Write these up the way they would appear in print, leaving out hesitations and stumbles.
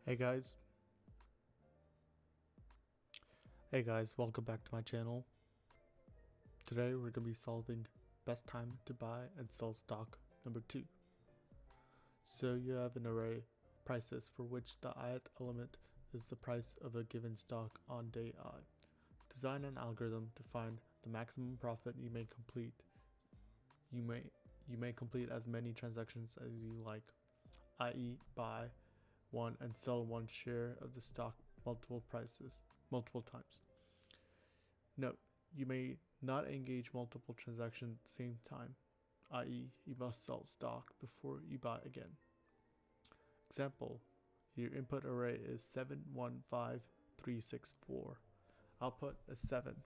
Hey guys. Welcome back to my channel. Today we're going to be solving best time to buy and sell stock number 2. So you have an array prices for which the ith element is the price of a given stock on day I. Design an algorithm to find the maximum profit you may complete. You may complete as many transactions as you like, i.e. buy one and sell one share of the stock multiple times. Note, you may not engage multiple transactions at the same time, i.e. you must sell stock before you buy again. Example, your input array is 715364. Output is 7.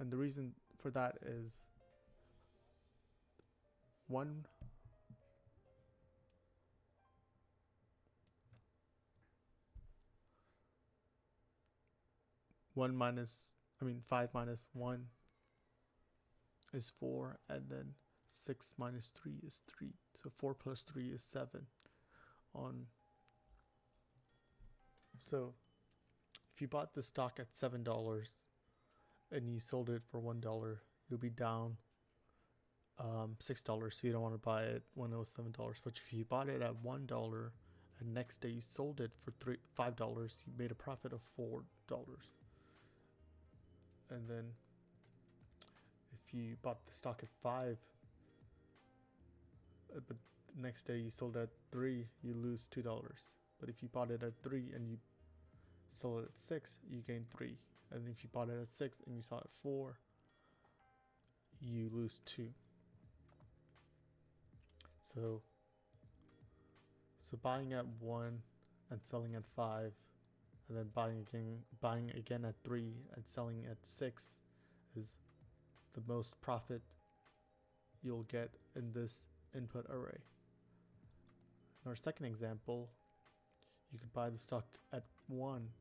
And the reason for that is one 5 minus 1 is 4, and then 6 minus 3 is 3. So 4 plus 3 is 7. So if you bought the stock at $7 and you sold it for $1, you'll be down $6. So you don't want to buy it when it was $7. But if you bought it at $1 and next day you sold it for $5, you made a profit of $4. And then if you bought the stock at 5, but the next day you sold it at 3, you lose $2. But if you bought it at 3 and you sold it at 6, you gain 3. And if you bought it at 6 and you sold it at 4, you lose 2. So buying at 1 and selling at 5, and then buying again at 3 and selling at 6 is the most profit you'll get in this input array. In our second example, you could buy the stock at 1, you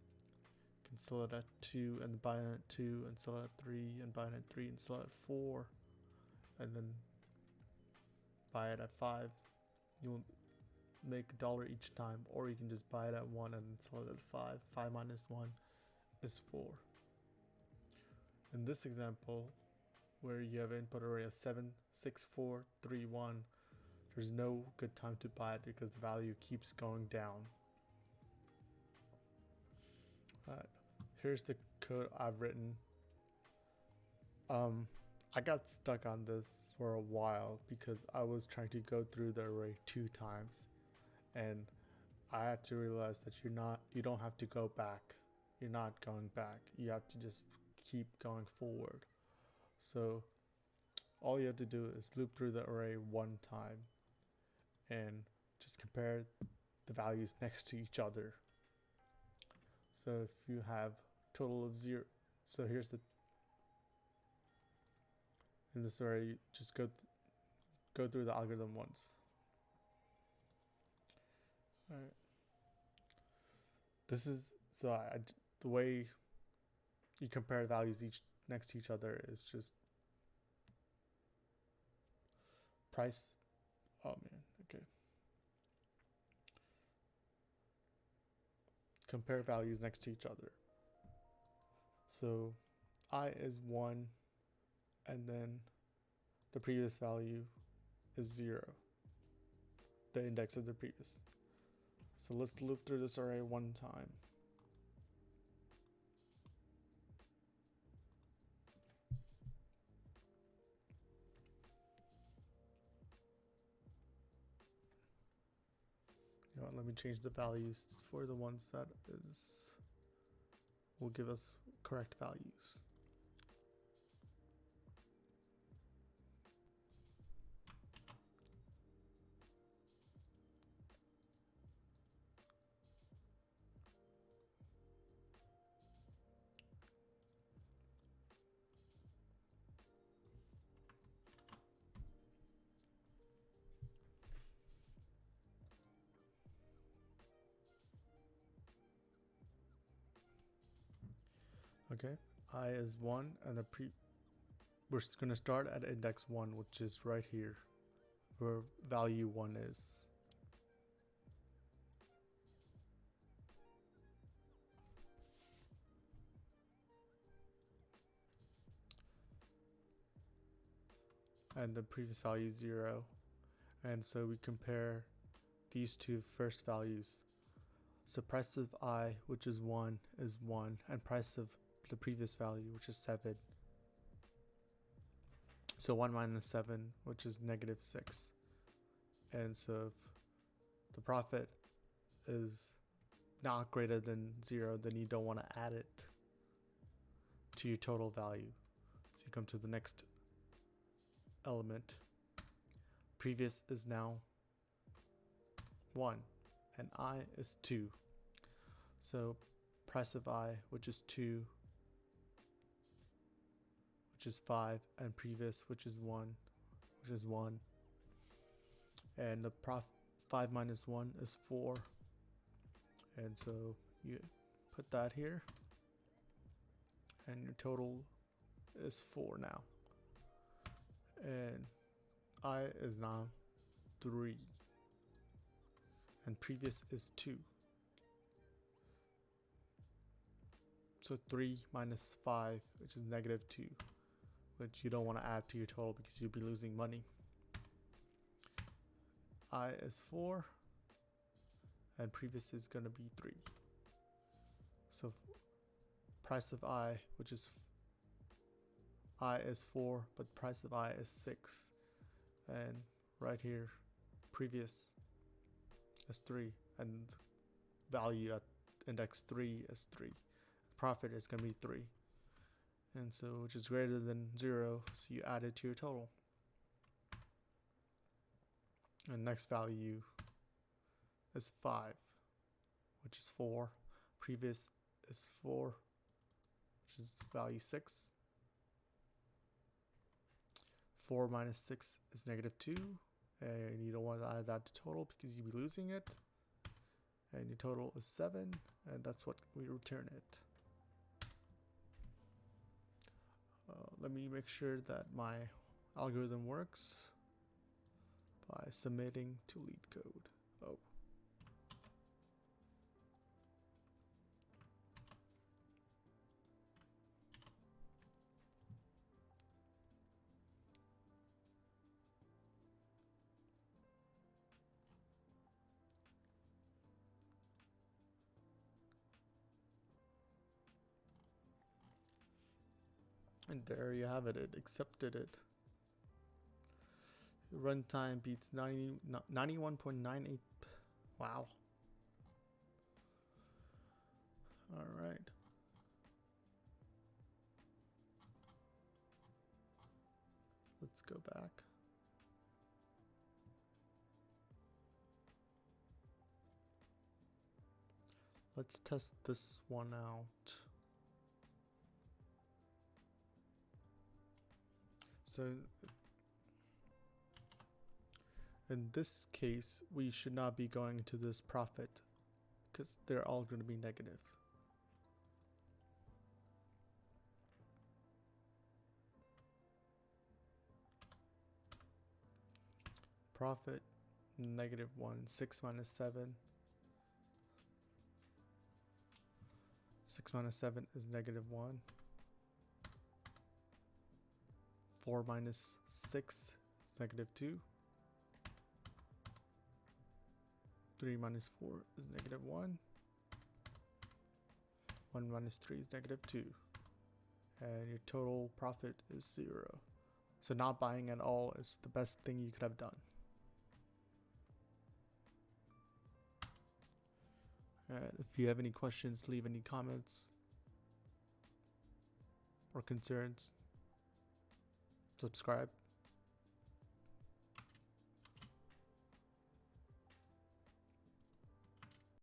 can sell it at 2 and buy it at 2 and sell it at 3 and buy it at 3 and sell it at 4 and then buy it at 5. You'll make $1 each time, or you can just buy it at 1 and sell it at 5. 5 minus 1 is 4. In this example, where you have an input array of 7, 6, 4, 3, 1, there's no good time to buy it because the value keeps going down. Here's the code I've written. I got stuck on this for a while because I was trying to go through the array 2 times. And I had to realize that you don't have to go back. You're not going back. You have to just keep going forward. So all you have to do is loop through the array 1 time and just compare the values next to each other. So if you have total of 0, so here's in this array, you just go through the algorithm once. Alright. This is the way you compare values next to each other is just price. Oh man, okay. Compare values next to each other. So I is 1, and then the previous value is 0. The index of the previous. So let's loop through this array 1 time. You know what, let me change the values for the ones that will give us correct values. Okay, I is 1, and we're going to start at index 1, which is right here, where value 1 is. and the previous value is 0. And so we compare these two first values. So price of I, which is 1, and price of the previous value, which is 7. So 1 minus 7, which is -6. And so if the profit is not greater than 0, then you don't want to add it to your total value. So you come to the next element. Previous is now 1 and I is 2. So price of I, which is 2, which is 5, and previous, which is 1, and the 5 minus 1 is 4. And so you put that here, and your total is 4 now. And I is now 3, and previous is 2. So 3 minus 5, which is -2, which you don't want to add to your total because you'll be losing money. I is 4, and previous is going to be 3. So price of I, which is I is 4, but price of I is 6. And right here, previous is 3, and value at index 3 is 3. Profit is going to be 3. And so, which is greater than 0, so you add it to your total. And next value is 5, which is 4. Previous is 4, which is value 6. 4 minus 6 is -2, and you don't want to add that to total because you'll be losing it. And your total is 7, and that's what we return it. Let me make sure that my algorithm works by submitting to LeetCode. Oh. And there you have it. It accepted it. Runtime beats 91.98. Wow. All right. Let's go back. Let's test this one out. So in this case, we should not be going into this profit because they're all going to be negative. Profit -1, 6 minus 7. 6 minus 7 is -1. 4 minus 6 is -2. 3 minus 4 is -1. 1 minus 3 is -2. And your total profit is 0. So not buying at all is the best thing you could have done. If you have any questions, leave any comments or concerns. Subscribe.